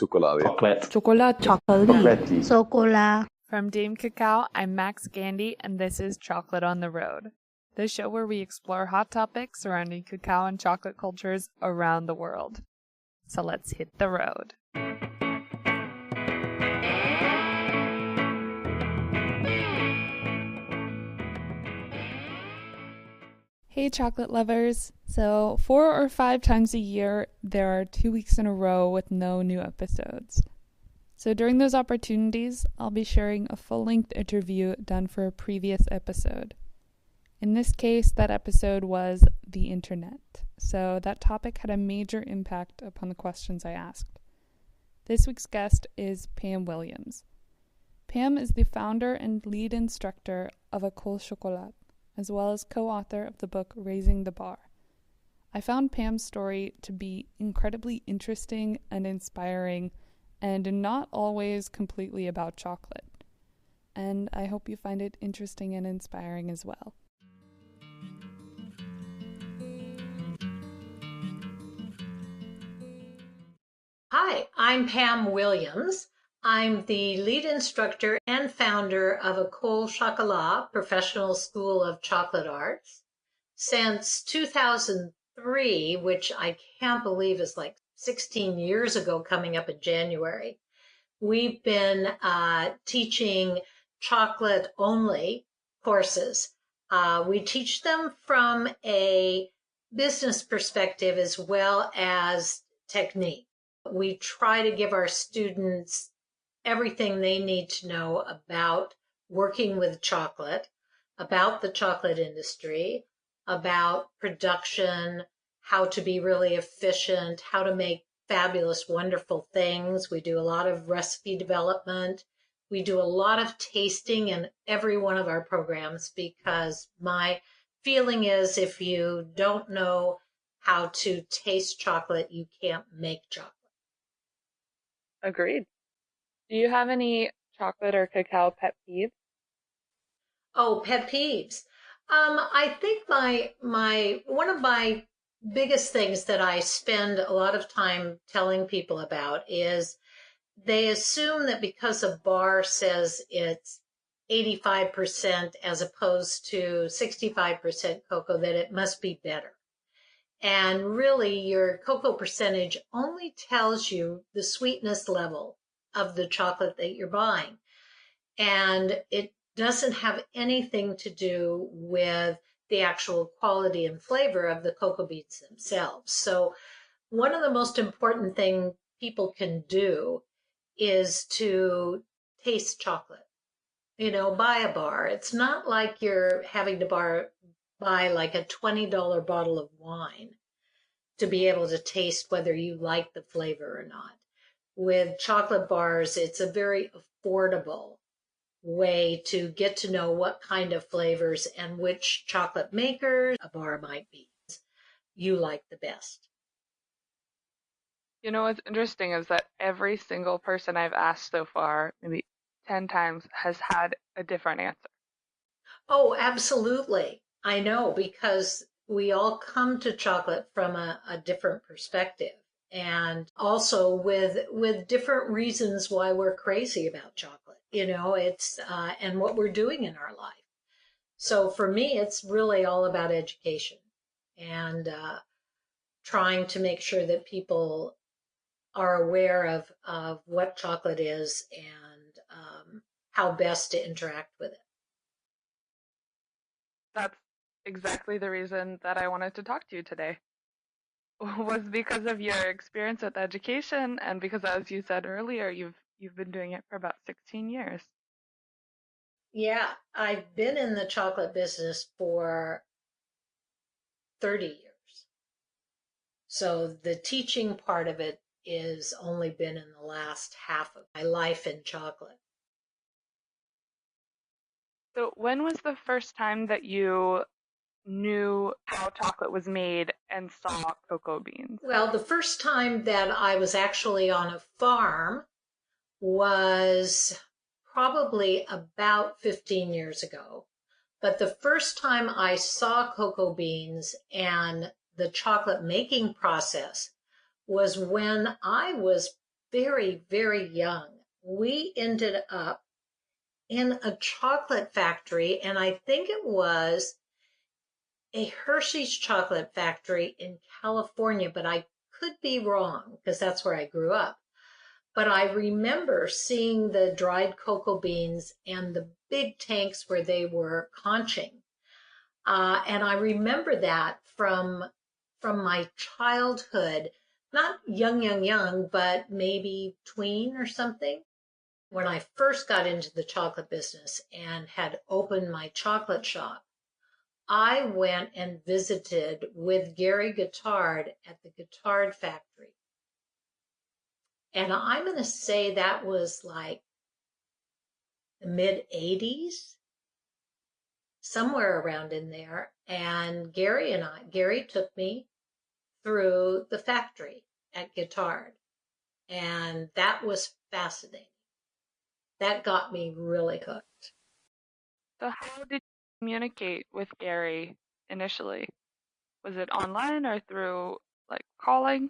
Chocolat. Chocolat. Chocolatiers. Chocolat. From Dame Cacao, I'm Max Gandy, and this is Chocolate on the Road, the show where we explore hot topics surrounding cacao and chocolate cultures around the world. So let's hit the road. Hey chocolate lovers! So 4 or 5 times a year, there are 2 weeks in a row with no new episodes. So during those opportunities, I'll be sharing a full-length interview done for a previous episode. In this case, that episode was the internet. So that topic had a major impact upon the questions I asked. This week's guest is Pam Williams. Pam is the founder and lead instructor of Ecole Chocolat, as well as co-author of the book Raising the Bar. I found Pam's story to be incredibly interesting and inspiring, and not always completely about chocolate. And I hope you find it interesting and inspiring as well. Hi, I'm Pam Williams. I'm the lead instructor and founder of Ecole Chocolat, Professional School of Chocolate Arts. Since 2003, which I can't believe is like 16 years ago coming up in January, we've been teaching chocolate-only courses. We teach them from a business perspective as well as technique. We try to give our students everything they need to know about working with chocolate, about the chocolate industry, about production, how to be really efficient, how to make fabulous, wonderful things. We do a lot of recipe development. We do a lot of tasting in every one of our programs because my feeling is if you don't know how to taste chocolate, you can't make chocolate. Agreed. Do you have any chocolate or cacao pet peeves? Oh, pet peeves. I think one of my biggest things that I spend a lot of time telling people about is they assume that because a bar says it's 85% as opposed to 65% cocoa, that it must be better. And really, your cocoa percentage only tells you the sweetness level of the chocolate that you're buying. And it doesn't have anything to do with the actual quality and flavor of the cocoa beans themselves. So one of the most important things people can do is to taste chocolate. You know, buy a bar. It's not like you're having to buy like a $20 bottle of wine to be able to taste whether you like the flavor or not. With chocolate bars, it's a very affordable way to get to know what kind of flavors and which chocolate makers a bar might be you like the best. You know what's interesting is that every single person I've asked so far, maybe 10 times, has had a different answer. Oh, absolutely. I know, because we all come to chocolate from a different perspective, and also with different reasons why we're crazy about chocolate. You know, it's and what we're doing in our life. So for me, it's really all about education and trying to make sure that people are aware of what chocolate is and how best to interact with it. That's exactly the reason that I wanted to talk to you today. Was because of your experience with education, and because, as you said earlier, you've been doing it for about 16 years. Yeah, I've been in the chocolate business for 30 years. So the teaching part of it is only been in the last half of my life in chocolate. So when was the first time that you knew how chocolate was made and saw cocoa beans? Well, the first time that I was actually on a farm was probably about 15 years ago. But the first time I saw cocoa beans and the chocolate making process was when I was very, very young, we ended up in a chocolate factory, and I think it was a Hershey's chocolate factory in California, but I could be wrong because that's where I grew up. But I remember seeing the dried cocoa beans and the big tanks where they were conching. And I remember that from my childhood, not young, young, young, but maybe tween or something. When I first got into the chocolate business and had opened my chocolate shop, I went and visited with Gary Guittard at the Guittard factory. And I'm going to say that was like the mid 80s, somewhere around in there. And Gary took me through the factory at Guittard. And that was fascinating. That got me really hooked. So how did you communicate with Gary initially? Was it online or through like calling?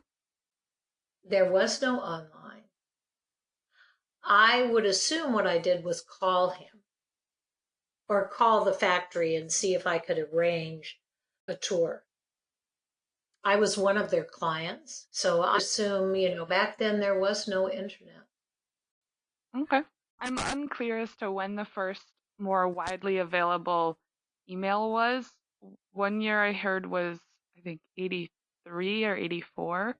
There was no online. I would assume what I did was call him or call the factory and see if I could arrange a tour. I was one of their clients, so I assume, back then there was no internet. Okay. I'm unclear as to when the first more widely available email was. One year I heard was, I think, 83 or 84,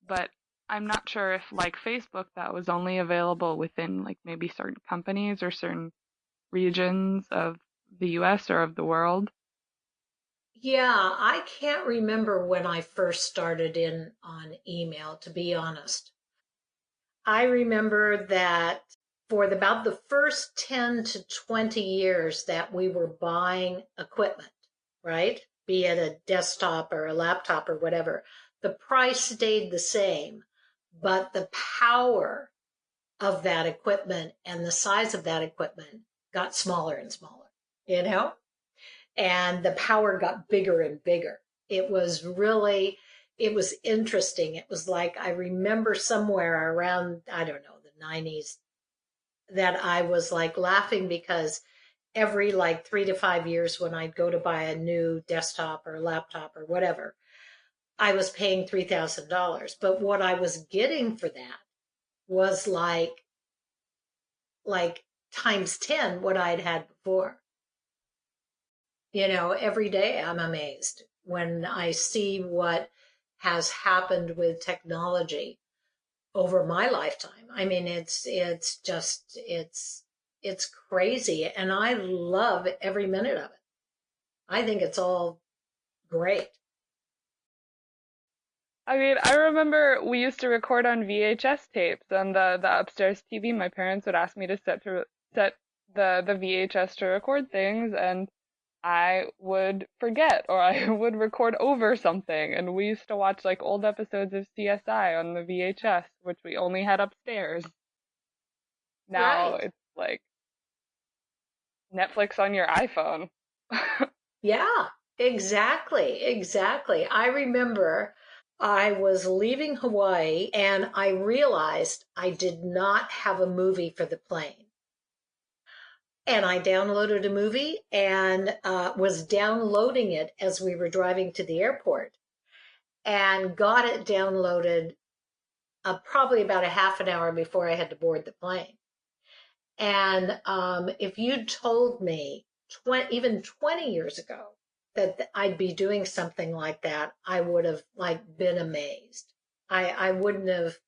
but I'm not sure if, like Facebook, that was only available within like maybe certain companies or certain regions of the US or of the world. Yeah, I can't remember when I first started in on email, to be honest. I remember that for about the first 10 to 20 years that we were buying equipment, right? Be it a desktop or a laptop or whatever, the price stayed the same, but the power of that equipment and the size of that equipment got smaller and smaller, you know? And the power got bigger and bigger. It was interesting. It was like, I remember somewhere around, I don't know, the 90s, that I was like laughing because every like 3 to 5 years when I'd go to buy a new desktop or laptop or whatever, I was paying $3,000. But what I was getting for that was like times 10 what I'd had before. Every day I'm amazed when I see what has happened with technology over my lifetime. I mean, it's crazy, and I love every minute of it. I think it's all great. I mean, I remember we used to record on VHS tapes on the upstairs TV. My parents would ask me to set the VHS to record things, and I would forget or I would record over something. And we used to watch like old episodes of CSI on the VHS, which we only had upstairs. Now Right. it's like Netflix on your iPhone. Yeah, exactly. Exactly. I remember I was leaving Hawaii and I realized I did not have a movie for the plane. And I downloaded a movie and was downloading it as we were driving to the airport and got it downloaded probably about a half an hour before I had to board the plane. And if you'd told me even 20 years ago that I'd be doing something like that, I would have like been amazed. I wouldn't have,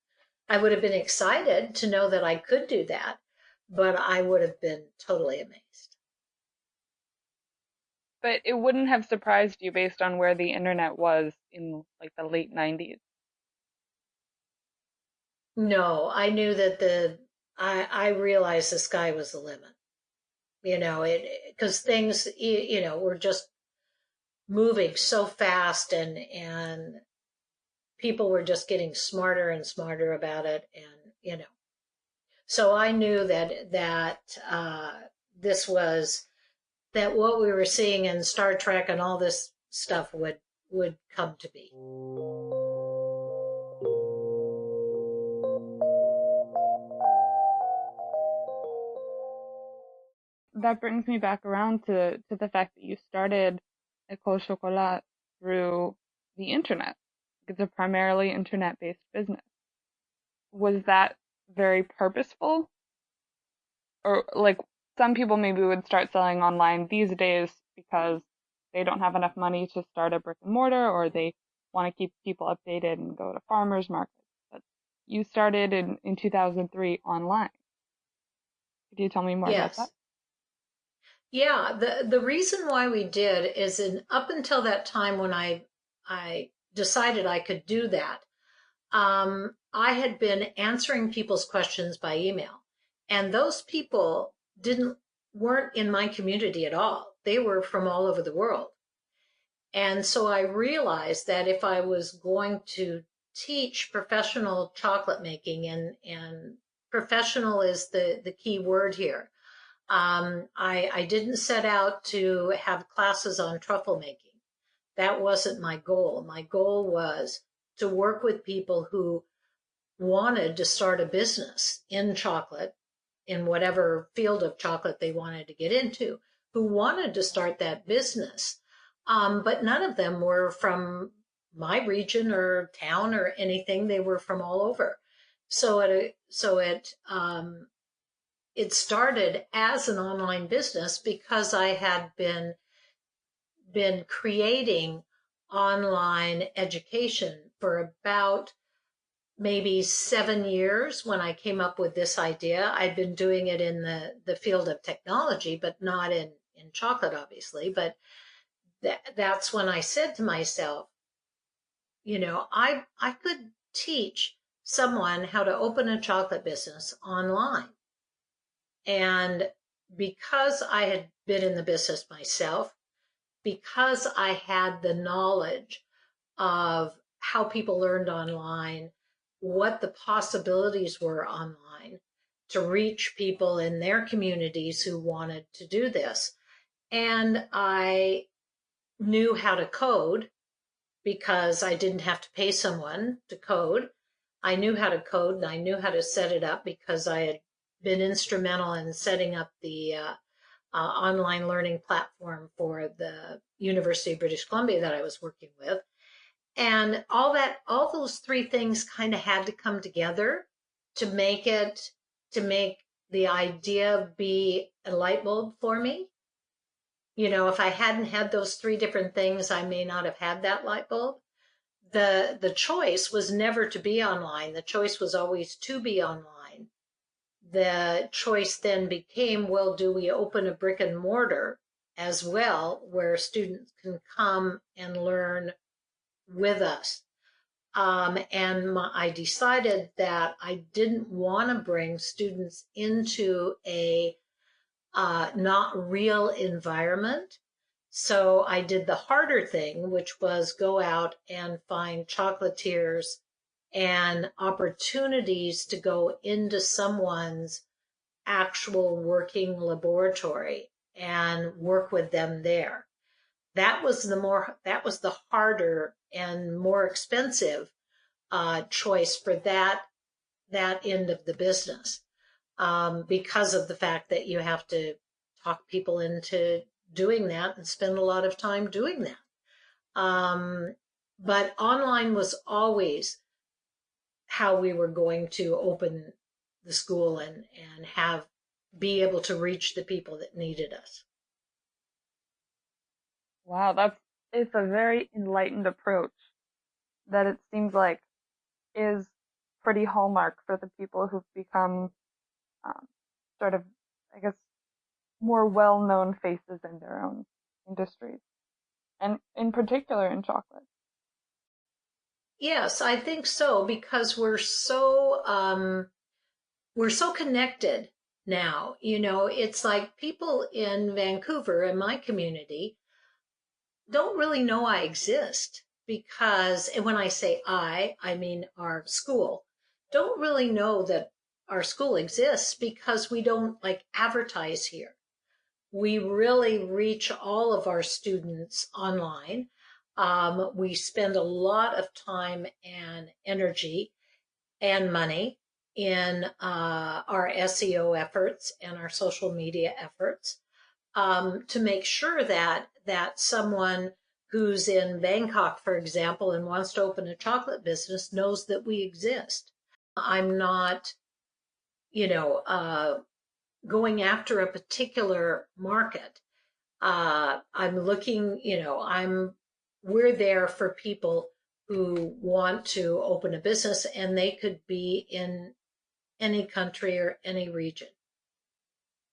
I would have been excited to know that I could do that, but I would have been totally amazed. But it wouldn't have surprised you based on where the internet was in like the late 90s. No, I knew that I realized the sky was the limit. Because things, were just moving so fast and people were just getting smarter and smarter about it. And, so I knew this was, that what we were seeing in Star Trek and all this stuff would come to be. that brings me back around to the fact that you started Ecole Chocolat through the internet. It's a primarily internet-based business. Was that very purposeful? Or like some people maybe would start selling online these days because they don't have enough money to start a brick and mortar, or they want to keep people updated and go to farmers markets. But you started in 2003 online. Could you tell me more about that? Yes. Yeah, the reason why we did is in up until that time when I decided I could do that, I had been answering people's questions by email, and those people didn't weren't in my community at all. They were from all over the world. And so I realized that if I was going to teach professional chocolate making, and professional is the key word here. I didn't set out to have classes on truffle making. That wasn't my goal. My goal was to work with people who wanted to start a business in chocolate, in whatever field of chocolate they wanted to get into, who wanted to start that business. But none of them were from my region or town or anything. They were from all over. So it started as an online business because I had been creating online education for about maybe 7 years when I came up with this idea. I'd been doing it in the field of technology, but not in chocolate, obviously. But that's when I said to myself, I could teach someone how to open a chocolate business online. And because I had been in the business myself, because I had the knowledge of how people learned online, what the possibilities were online to reach people in their communities who wanted to do this. And I knew how to code because I didn't have to pay someone to code. I knew how to code and I knew how to set it up because I had been instrumental in setting up the online learning platform for the University of British Columbia that I was working with. And all those three things kind of had to come together to to make the idea be a light bulb for me. If I hadn't had those three different things, I may not have had that light bulb. The choice was never to be online. The choice was always to be online. The choice then became, well, do we open a brick and mortar as well where students can come and learn with us? I decided that I didn't want to bring students into a not real environment. So I did the harder thing, which was go out and find chocolatiers and opportunities to go into someone's actual working laboratory and work with them there. That was the harder and more expensive choice for that end of the business, because of the fact that you have to talk people into doing that and spend a lot of time doing that. But online was always how we were going to open the school and have be able to reach the people that needed us. Wow, it's a very enlightened approach that it seems like is pretty hallmark for the people who've become um, sort of, I guess, more well-known faces in their own industries, and in particular in chocolate. Yes, I think so because we're so connected now. It's like people in Vancouver in my community don't really know I exist because, and when I say I mean our school, don't really know that our school exists because we don't like advertise here. We really reach all of our students online. We spend a lot of time and energy and money in our SEO efforts and our social media efforts. to make sure that someone who's in Bangkok, for example, and wants to open a chocolate business knows that we exist. I'm not, you know, going after a particular market. I'm looking, we're there for people who want to open a business, and they could be in any country or any region.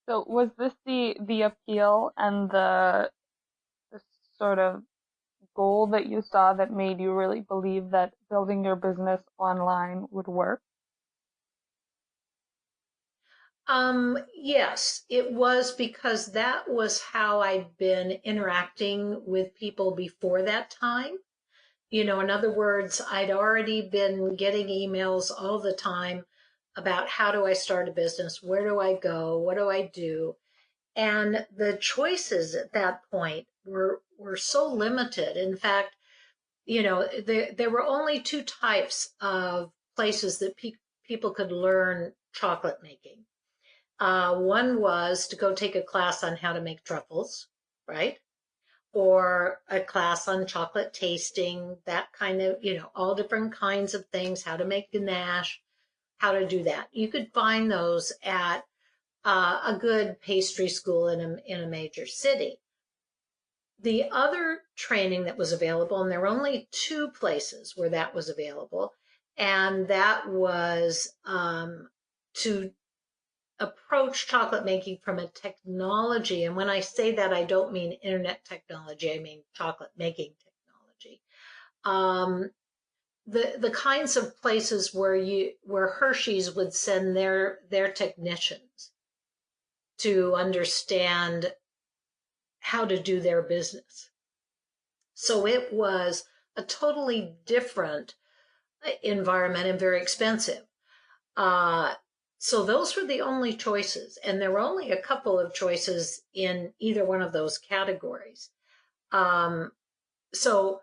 So was this the appeal and the sort of goal that you saw that made you really believe that building your business online would work? Yes, it was because that was how I'd been interacting with people before that time. In other words, I'd already been getting emails all the time about how do I start a business? Where do I go? What do I do? And the choices at that point were so limited. In fact, there were only two types of places that people could learn chocolate making. One was to go take a class on how to make truffles, right? Or a class on chocolate tasting, that kind of, all different kinds of things, how to make ganache, how to do that. You could find those at a good pastry school in a major city. The other training that was available, and there were only two places where that was available, and that was to approach chocolate making from a technology. And when I say that, I don't mean internet technology, I mean chocolate making technology. Um, the kinds of places where Hershey's would send their technicians to understand how to do their business. So it was a totally different environment and very expensive. Uh, so those were the only choices, and there were only a couple of choices in either one of those categories. So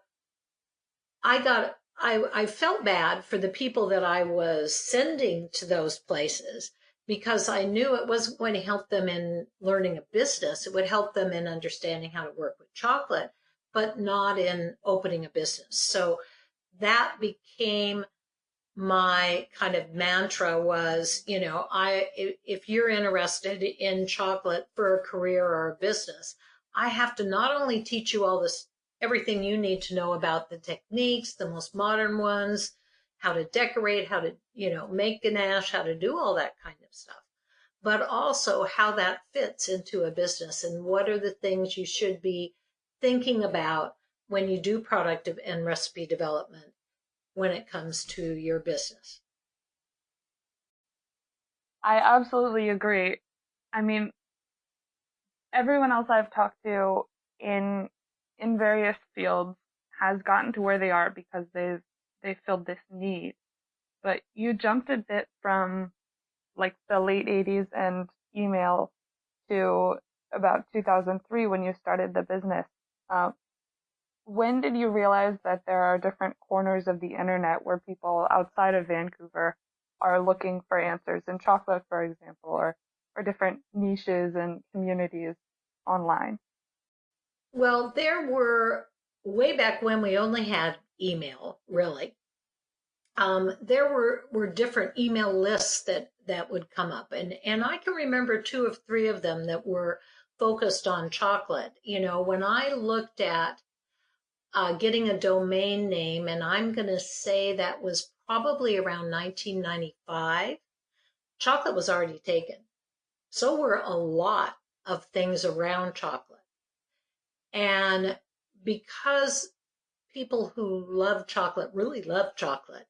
I felt bad for the people that I was sending to those places because I knew it wasn't going to help them in learning a business. It would help them in understanding how to work with chocolate, but not in opening a business. So that became my kind of mantra was, if you're interested in chocolate for a career or a business, I have to not only teach you all this, everything you need to know about the techniques, the most modern ones, how to decorate, how to, make ganache, how to do all that kind of stuff, but also how that fits into a business and what are the things you should be thinking about when you do product and recipe development when it comes to your business. I absolutely agree. I mean, everyone else I've talked to in in various fields has gotten to where they are because they filled this need. But you jumped a bit from like the late 80s and email to about 2003 when you started the business. Uh, when did you realize that there are different corners of the internet where people outside of Vancouver are looking for answers in chocolate, for example, or different niches and communities online? Well, there were way back when we only had email, really. There were different email lists that would come up, and I can remember two or three of them that were focused on chocolate. When I looked at getting a domain name, and I'm going to say that was probably around 1995, chocolate was already taken. So were a lot of things around chocolate. And because people who love chocolate really love chocolate,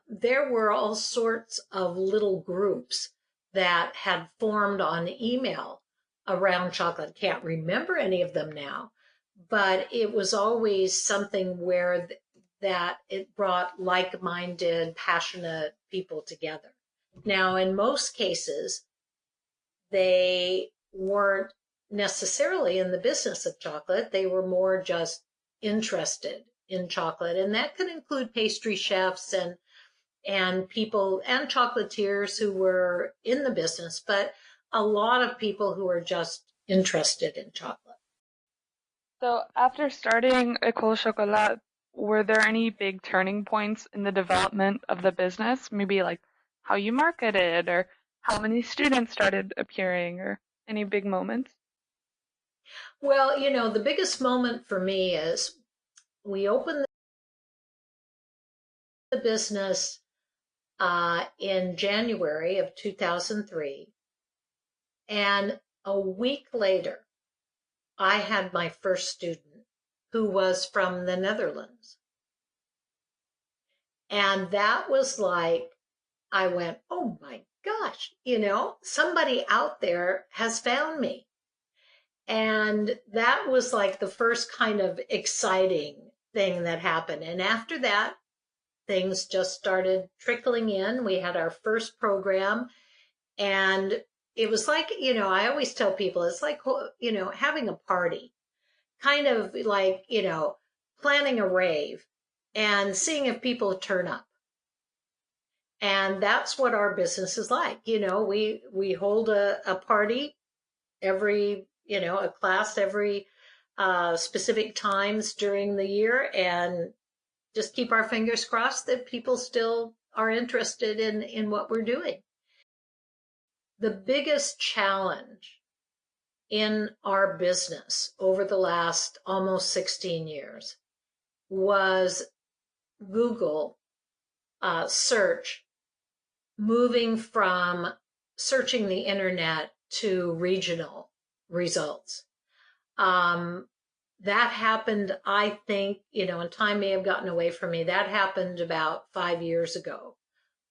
there were all sorts of little groups that had formed on email around chocolate. Can't remember any of them now, but it was always something where that it brought like-minded, passionate people together. Now, in most cases, they weren't necessarily in the business of chocolate. They were more just interested in chocolate. And that could include pastry chefs and people and chocolatiers who were in the business, but a lot of people who are just interested in chocolate. So after starting Ecole Chocolat, were there any big turning points in the development of the business? Maybe like how you marketed or how many students started appearing or any big moments? Well, the biggest moment for me is we opened the business in January of 2003. And a week later, I had my first student who was from the Netherlands. And that was like, I went, oh my gosh, somebody out there has found me. And that was like the first kind of exciting thing that happened. And after that, things just started trickling in. We had our first program, and it was like, I always tell people it's like, having a party, kind of like, planning a rave and seeing if people turn up. And that's what our business is like. We hold a party every, a class every specific times during the year, and just keep our fingers crossed that people still are interested in what we're doing. The biggest challenge in our business over the last almost 16 years was Google search, moving from searching the internet to regional results. Um, that happened, I think, and time may have gotten away from me. That happened about 5 years ago,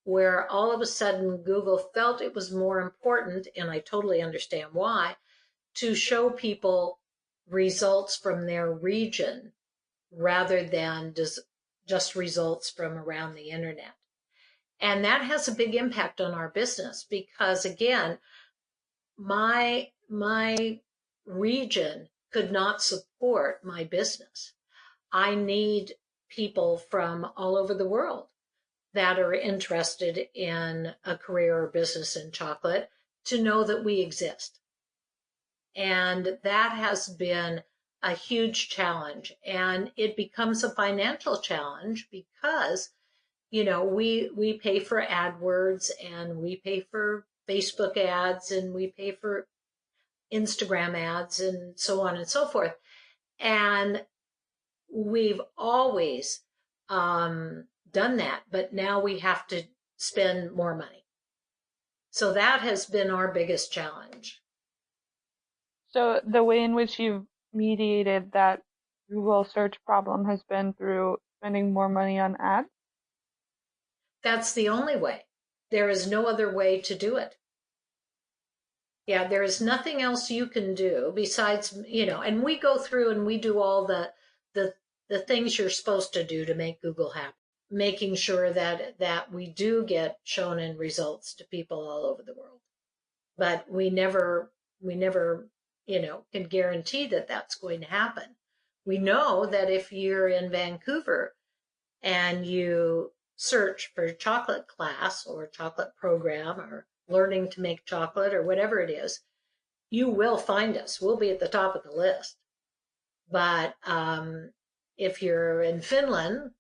where all of a sudden Google felt it was more important, and I totally understand why, to show people results from their region rather than just results from around the internet. And that has a big impact on our business because, again, my region could not support my business. I need people from all over the world that are interested in a career or business in chocolate to know that we exist. And that has been a huge challenge. And it becomes a financial challenge because, we pay for AdWords, and we pay for Facebook ads, and we pay for Instagram ads, and so on and so forth. And we've always done that, but now we have to spend more money. So that has been our biggest challenge. So the way in which you've mediated that Google search problem has been through spending more money on ads. That's the only way. There is no other way to do it. Yeah, there is nothing else you can do besides, and we go through and we do all the the things you're supposed to do to make Google happy, making sure that we do get shown in results to people all over the world. But we never, can guarantee that that's going to happen. We know that if you're in Vancouver and you search for chocolate class or chocolate program or learning to make chocolate or whatever it is, you will find us. We'll be at the top of the list. But if you're in Finland,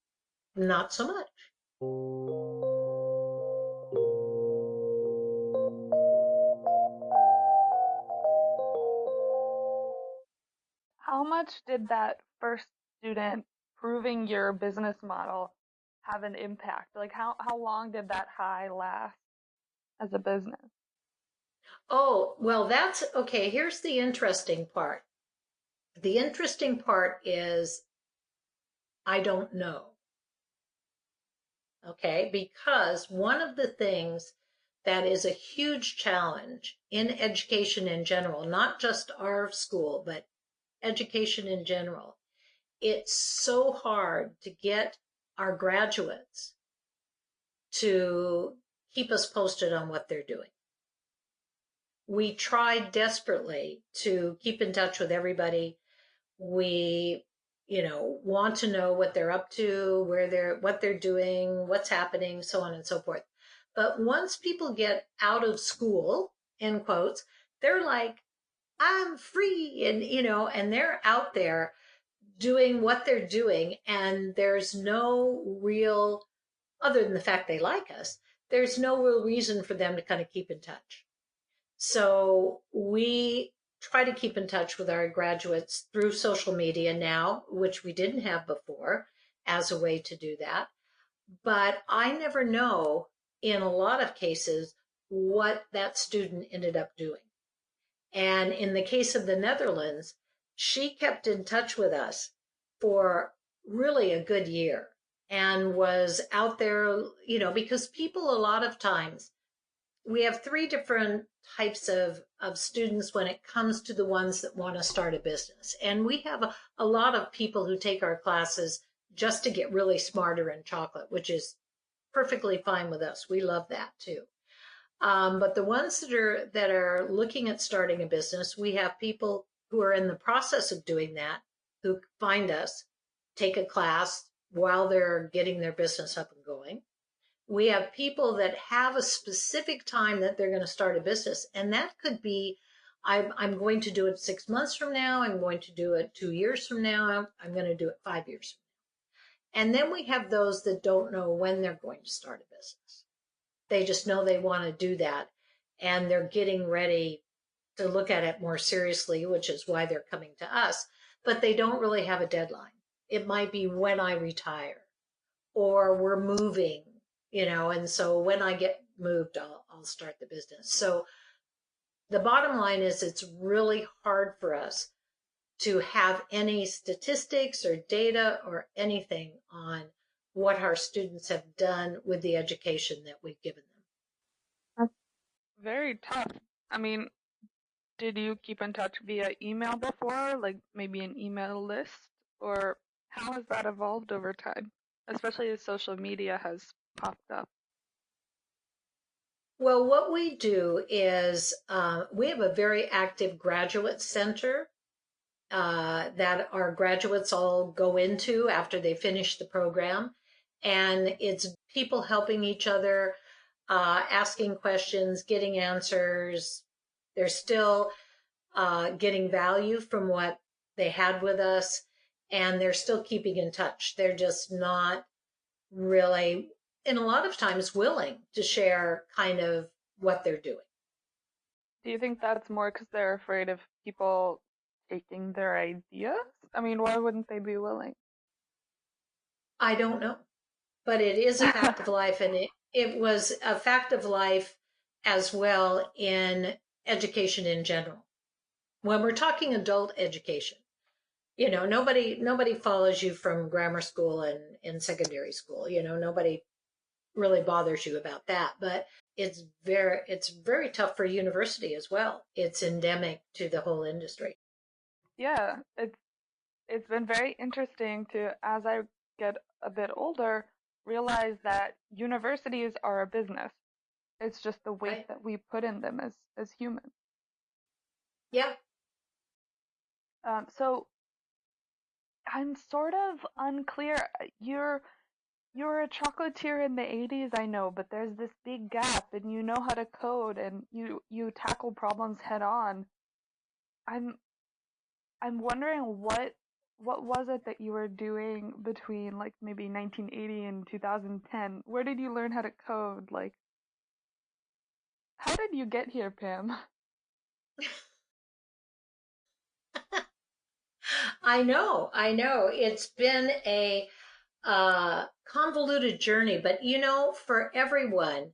not so much. How much did that first student proving your business model have an impact? Like how long did that high last as a business? Oh, well, that's okay. Here's the interesting part. The interesting part is I don't know. Okay, because one of the things that is a huge challenge in education in general, not just our school, but education in general, it's so hard to get our graduates to keep us posted on what they're doing. We tried desperately to keep in touch with everybody. We, want to know what they're up to, what they're doing, what's happening, so on and so forth. But once people get out of school, in quotes, they're like, I'm free. And, and they're out there doing what they're doing. And there's no real, other than the fact they like us, there's no real reason for them to kind of keep in touch. So we try to keep in touch with our graduates through social media now, which we didn't have before, as a way to do that. But I never know in a lot of cases what that student ended up doing. And in the case of the Netherlands, she kept in touch with us for really a good year and was out there, because people a lot of times, we have three different types of students when it comes to the ones that want to start a business. And we have a lot of people who take our classes just to get really smarter in chocolate, which is perfectly fine with us. We love that too. But the ones that are looking at starting a business, we have people who are in the process of doing that, who find us, take a class while they're getting their business up and going. We have people that have a specific time that they're going to start a business, and that could be, I'm going to do it 6 months from now. I'm going to do it 2 years from now. I'm going to do it 5 years from now. And then we have those that don't know when they're going to start a business. They just know they want to do that, and they're getting ready to look at it more seriously, which is why they're coming to us. But they don't really have a deadline. It might be when I retire, or we're moving, and so when I get moved, I'll start the business. So the bottom line is it's really hard for us to have any statistics or data or anything on what our students have done with the education that we've given them. That's very tough. I mean, did you keep in touch via email before, like maybe an email list? Or how has that evolved over time, especially as social media has popped up? Well, what we do is we have a very active graduate center that our graduates all go into after they finish the program. And it's people helping each other, asking questions, getting answers. They're still getting value from what they had with us, and they're still keeping in touch. They're just not really, and a lot of times, willing to share kind of what they're doing. Do you think that's more because they're afraid of people taking their ideas? I mean, why wouldn't they be willing? I don't know, but it is a fact of life, and it was a fact of life as well in education in general. When we're talking adult education, nobody follows you from grammar school and in secondary school. Nobody really bothers you about that. But it's very tough for university as well. It's endemic to the whole industry. Yeah, it's been very interesting to, as I get a bit older, realize that universities are a business. It's just the weight Right? that we put in them as humans. Yeah. So I'm sort of unclear. You're you're a chocolatier in the 80s, I know, but there's this big gap, and you know how to code, and you tackle problems head on. I'm I'm wondering what was it that you were doing between like maybe 1980 and 2010? Where did you learn how to code? Like, how did you get here, Pam? I know. It's been a convoluted journey, but for everyone,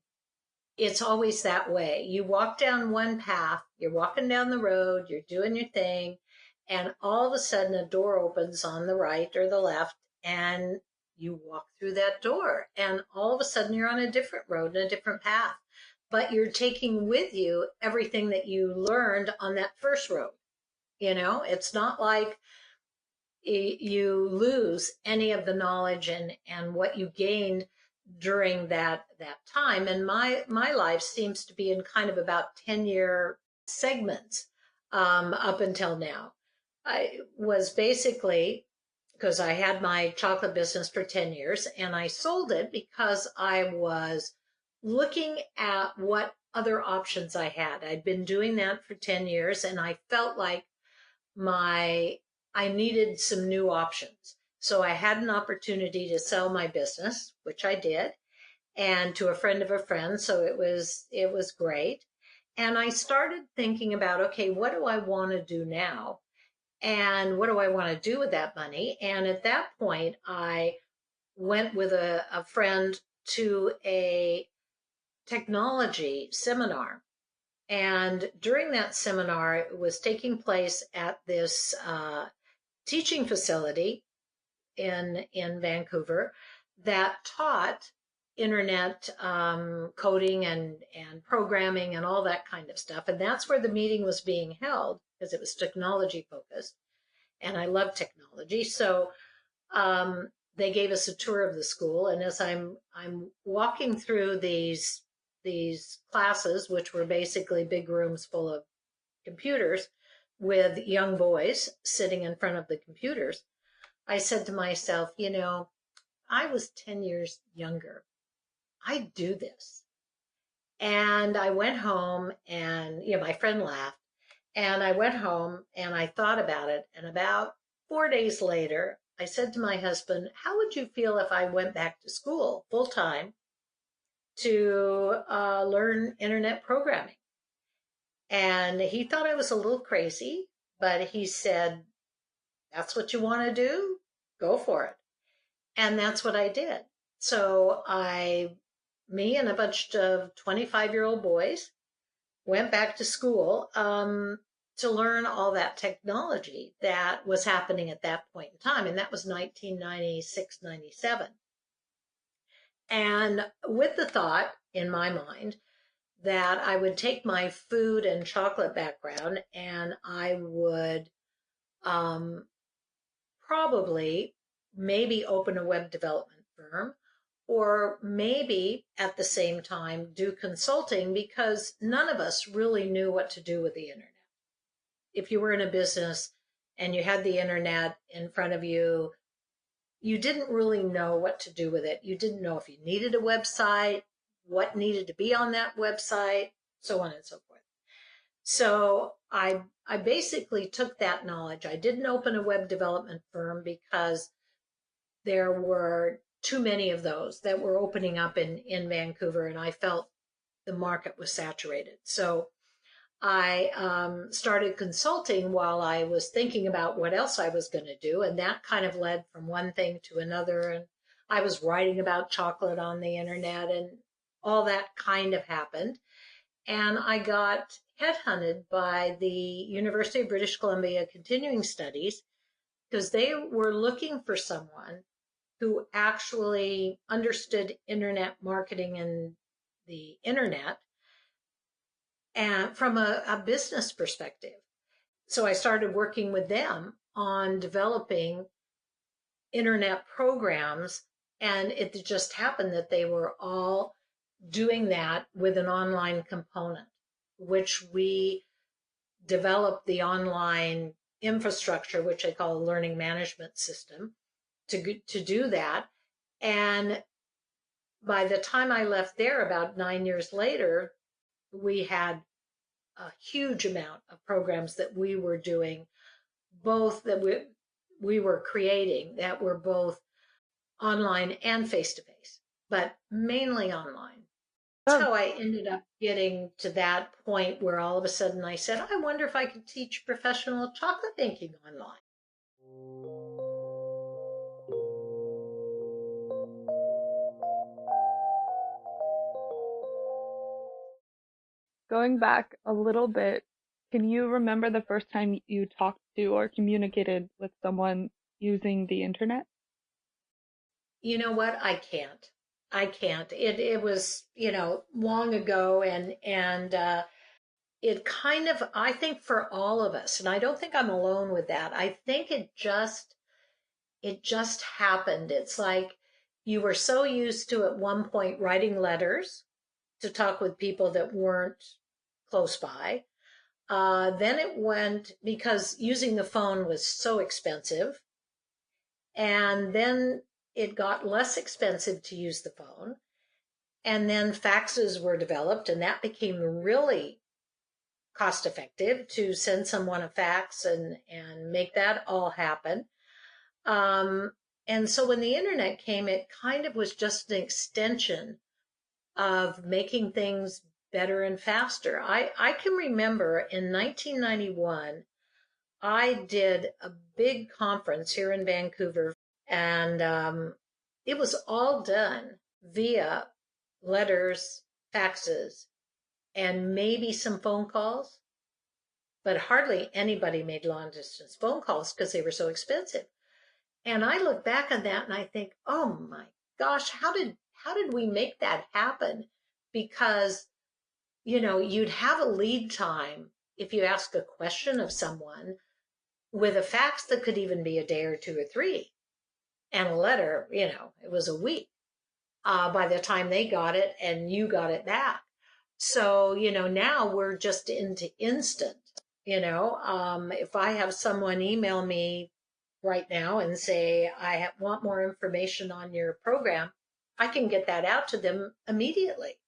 it's always that way. You walk down one path, you're walking down the road, you're doing your thing, and all of a sudden a door opens on the right or the left, and you walk through that door, and all of a sudden you're on a different road and a different path. But you're taking with you everything that you learned on that first road. It's not like you lose any of the knowledge and what you gained during that time. And my life seems to be in kind of about 10-year segments up until now. I was basically, because I had my chocolate business for 10 years, and I sold it because I was looking at what other options I had. I'd been doing that for 10 years and I felt like my I needed some new options. So I had an opportunity to sell my business, which I did, and to a friend of a friend, so it was great. And I started thinking about, okay, what do I want to do now? And what do I want to do with that money? And at that point, I went with a friend to a technology seminar. And during that seminar, it was taking place at this teaching facility in Vancouver that taught internet coding and programming and all that kind of stuff. And that's where the meeting was being held because it was technology focused. And I love technology. So they gave us a tour of the school. And as I'm walking through these classes, which were basically big rooms full of computers with young boys sitting in front of the computers, I said to myself, I was 10 years younger. I do this. And I went home and, my friend laughed. And I went home and I thought about it. And about 4 days later, I said to my husband, how would you feel if I went back to school full time to learn internet programming? And he thought I was a little crazy, but he said, that's what you want to do? Go for it. And that's what I did. So me and a bunch of 25-year-old boys went back to school to learn all that technology that was happening at that point in time. And that was 1996, 97. And with the thought in my mind that I would take my food and chocolate background and I would um, probably maybe open a web development firm or maybe at the same time do consulting because none of us really knew what to do with the internet. If you were in a business and you had the internet in front of you, you didn't really know what to do with it. You didn't know if you needed a website, what needed to be on that website, so on and so forth. So I basically took that knowledge. I didn't open a web development firm because there were too many of those that were opening up in Vancouver, and I felt the market was saturated. So I started consulting while I was thinking about what else I was going to do, and that kind of led from one thing to another. And I was writing about chocolate on the internet, and all that kind of happened. And I got headhunted by the University of British Columbia Continuing Studies because they were looking for someone who actually understood internet marketing and the internet and from a business perspective. So I started working with them on developing internet programs, and it just happened that they were all doing that with an online component, which we developed the online infrastructure, which I call a learning management system, to do that. And by the time I left there, about 9 years later, we had a huge amount of programs that we were doing, both that we were creating that were both online and face to face, but mainly online. That's Oh, how I ended up getting to that point where all of a sudden I said, I wonder if I could teach professional chocolate making online. going back a little bit, can you remember the first time you talked to or communicated with someone using the internet? You know what? I can't. I can't. It was, long ago and it kind of, I think for all of us, and I don't think I'm alone with that. I think it just happened. It's like you were so used to at one point writing letters to talk with people that weren't close by. Then it went because using the phone was so expensive. And then it got less expensive to use the phone. And then faxes were developed, and that became really cost effective to send someone a fax and make that all happen. Um, and so when the internet came, it kind of was just an extension of making things better and faster. I can remember in 1991, I did a big conference here in Vancouver, and it was all done via letters, faxes, and maybe some phone calls, but hardly anybody made long distance phone calls because they were so expensive. And I look back on that and I think, oh my gosh, how did we make that happen? Because, you'd have a lead time if you ask a question of someone with a fax that could even be a day or two or three, and a letter, it was a week by the time they got it and you got it back. So, now we're just into instant. If I have someone email me right now and say, want more information on your program, I can get that out to them immediately.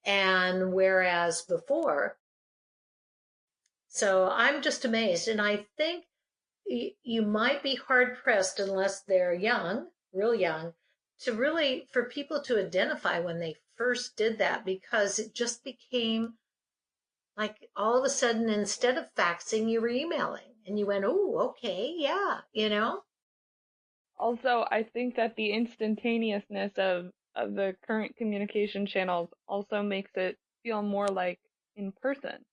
And whereas before, so I'm just amazed. And I think you might be hard pressed unless they're young, real young, to really for people to identify when they first did that, because it just became like all of a sudden instead of faxing, you were emailing and you went, oh, okay, yeah. Also, I think that the instantaneousness of the current communication channels also makes it feel more like in person.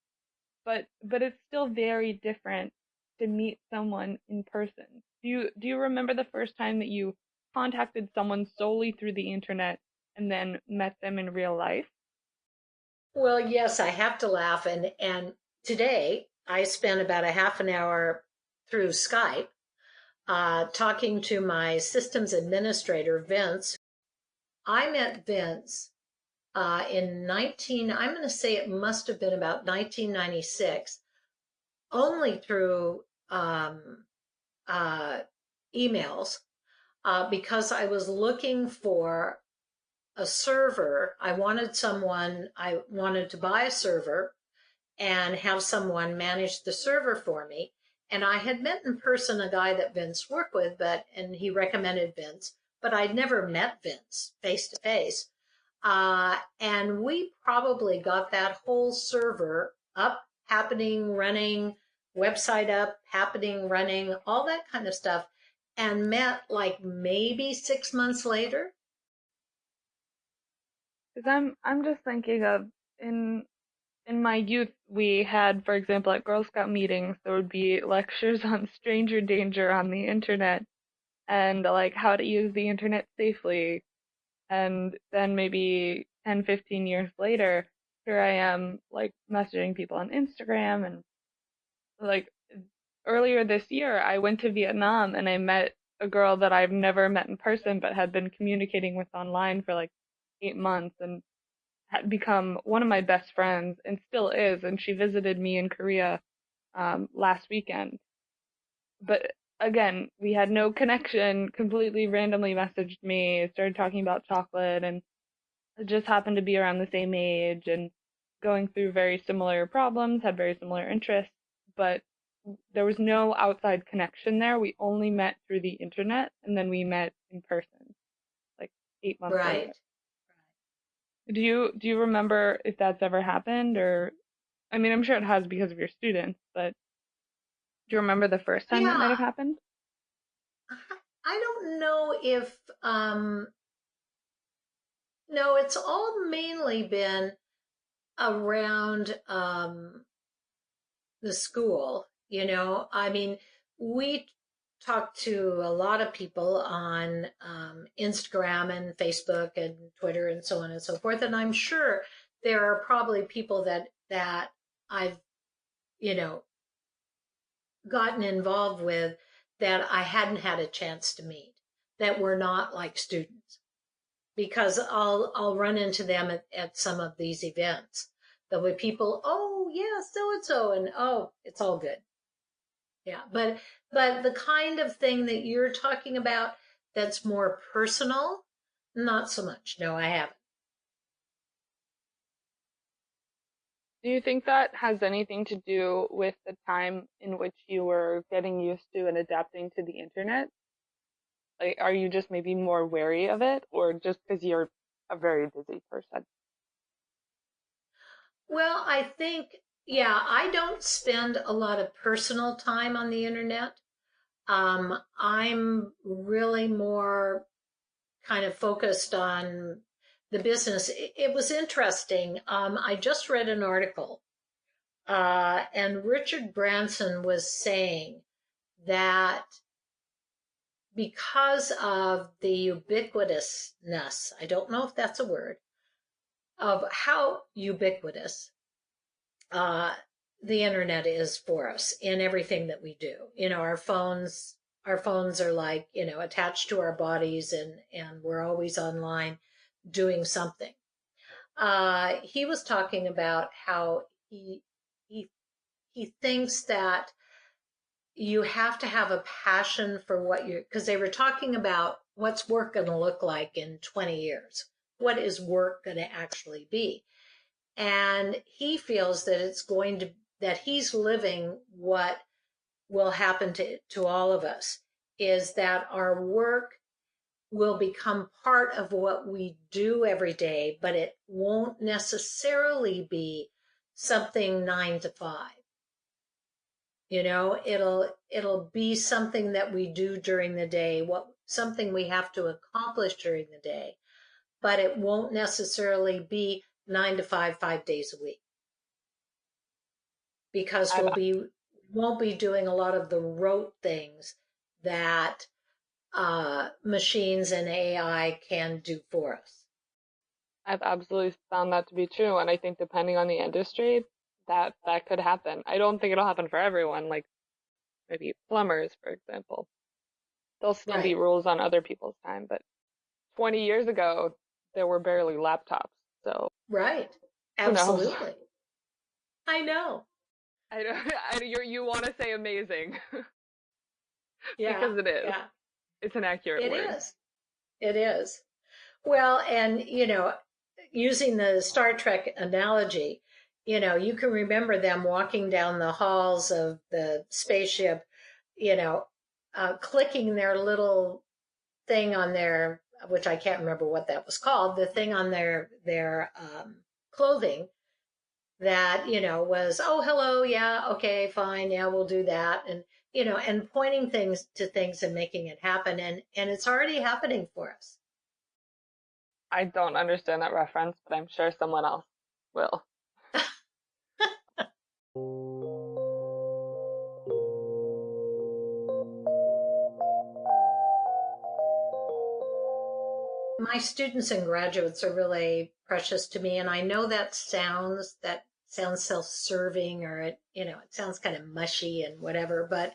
But it's still very different to meet someone in person. Do you remember the first time that you contacted someone solely through the internet and then met them in real life? Well, yes, I have to laugh. And today I spent about a half an hour through Skype talking to my systems administrator, Vince. I met Vince in 19, I'm going to say it must have been about 1996, only through uh, emails, because I was looking for a server. I wanted to buy a server and have someone manage the server for me. And I had met in person a guy that Vince worked with, and he recommended Vince, but I'd never met Vince face to face. And we probably got that whole server up, happening, running, website up, happening, running, all that kind of stuff, and met like maybe 6 months later. Because I'm just thinking of in in my youth, we had, for example, at Girl Scout meetings, there would be lectures on stranger danger on the internet and like how to use the internet safely. And then maybe 10, 15 years later, here I am like messaging people on Instagram and like earlier this year, I went to Vietnam and I met a girl that I've never met in person but had been communicating with online for like 8 months and had become one of my best friends and still is. And she visited me in Korea last weekend. But again, we had no connection, completely randomly messaged me, started talking about chocolate, and it just happened to be around the same age and going through very similar problems, had very similar interests, but there was no outside connection there. We only met through the internet and then we met in person like 8 months later. Right. Do you remember if that's ever happened or I mean I'm sure it has because of your students, but do you remember the first time that might Yeah. have happened? I don't know if, no, it's all mainly been around the school. I mean, we talk to a lot of people on Instagram and Facebook and Twitter and so on and so forth. And I'm sure there are probably people that I've, you know, gotten involved with that I hadn't had a chance to meet that were not like students because I'll run into them at some of these events. There'll be people, oh yeah, so and so, and oh, it's all good. Yeah, but the kind of thing that you're talking about that's more personal, not so much. No, I haven't. Do you think that has anything to do with the time in which you were getting used to and adapting to the internet? Like, are you just maybe more wary of it, or just because you're a very busy person? Well, I think, yeah, I don't spend a lot of personal time on the internet. I'm really more kind of focused on the business. It was interesting. I just read an article, and Richard Branson was saying that because of the ubiquitousness, I don't know if that's a word, of how ubiquitous uh, the internet is for us in everything that we do. Our phones are like, attached to our bodies, and we're always online doing something. He was talking about how he he thinks that you have to have a passion for what you're, because they were talking about what's work going to look like in 20 years. What is work going to actually be? And he feels that that he's living what will happen to all of us, is that our work will become part of what we do every day, but it won't necessarily be something 9 to 5. It'll be something that we do during the day, something we have to accomplish during the day, but it won't necessarily be 9 to 5, 5 days a week, because I've won't be doing a lot of the rote things that machines and AI can do for us. I've absolutely found that to be true, and I think depending on the industry, that could happen. I don't think it'll happen for everyone, like maybe plumbers, for example. There'll still be Right, rules on other people's time, but 20 years ago, there were barely laptops, so right. who knows? Absolutely. I know. I don't, you want to say amazing Yeah, because it is. yeah. It's an accurate It word. is. It is. Well, and using the Star Trek analogy, you can remember them walking down the halls of the spaceship, you know, clicking their little thing on their, which I can't remember what that was called, the thing on their clothing that, was, oh, hello, yeah, okay, fine, yeah, we'll do that. And pointing things to things and making it happen. And it's already happening for us. I don't understand that reference, but I'm sure someone else will. My students and graduates are really precious to me. And I know that sounds self-serving, or it sounds kind of mushy and whatever, but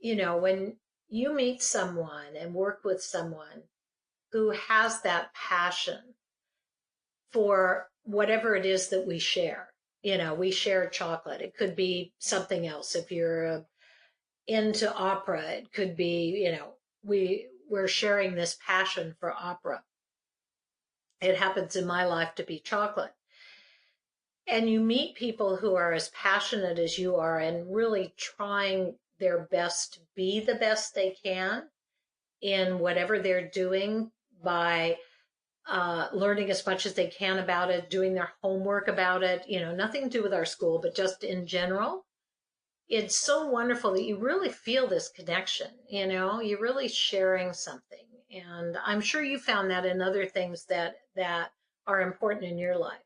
when you meet someone and work with someone who has that passion for whatever it is that we share. We share chocolate. It could be something else. If you're into opera, it could be, we're sharing this passion for opera. It happens in my life to be chocolate. And you meet people who are as passionate as you are and really trying their best to be the best they can in whatever they're doing by learning as much as they can about it, doing their homework about it, nothing to do with our school, but just in general. It's so wonderful that you really feel this connection, you're really sharing something. And I'm sure you found that in other things that are important in your life.